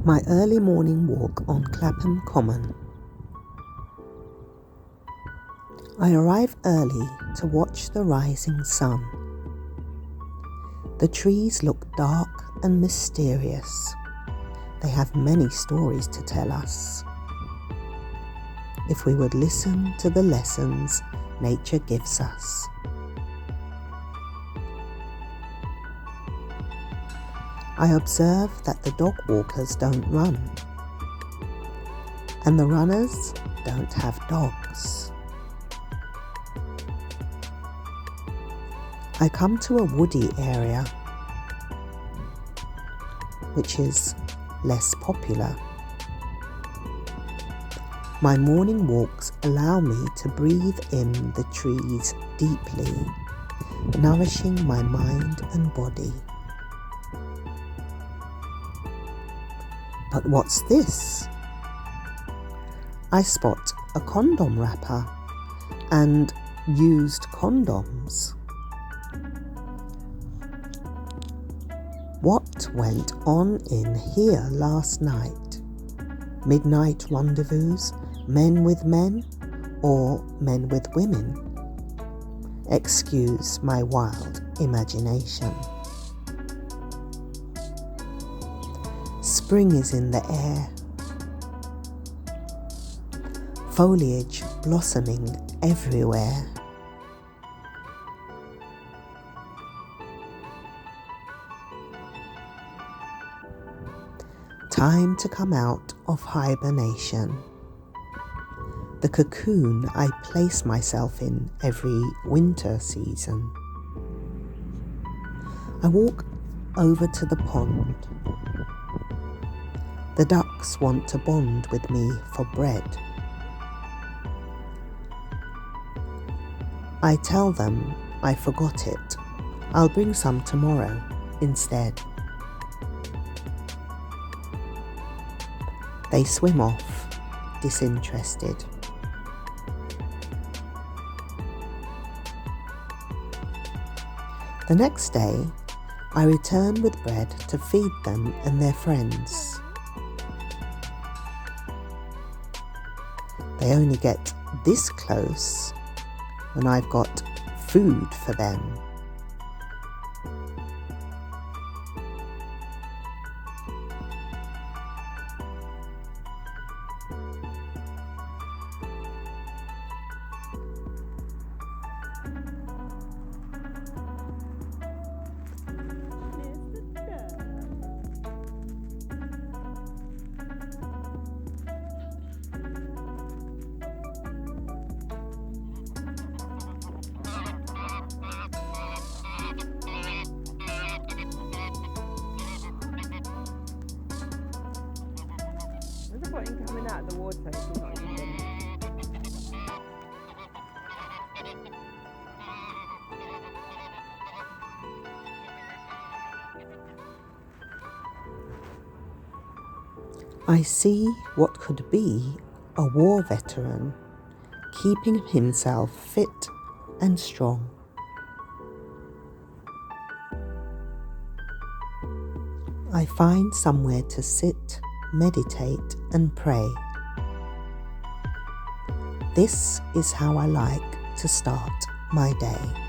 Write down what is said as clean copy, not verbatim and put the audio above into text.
My early morning walk on Clapham Common. I arrive early to watch the rising sun. The trees look dark and mysterious. They have many stories to tell us. If we would listen to the lessons nature gives us. I observe that the dog walkers don't run, and the runners don't have dogs. I come to a woody area, which is less popular. My morning walks allow me to breathe in the trees deeply, nourishing my mind and body. But what's this? I spot a condom wrapper and used condoms. What went on in here last night? Midnight rendezvous, men with men, or men with women? Excuse my wild imagination. Spring is in the air. Foliage blossoming everywhere. Time to come out of hibernation. The cocoon I place myself in every winter season. I walk over to the pond. The ducks want to bond with me for bread. I tell them I forgot it. I'll bring some tomorrow instead. They swim off, disinterested. The next day, I return with bread to feed them and their friends. They only get this close when I've got food for them. There's a point in coming out of the water if you're not even. I see what could be a war veteran, keeping himself fit and strong. I find somewhere to sit, meditate and pray. This is how I like to start my day.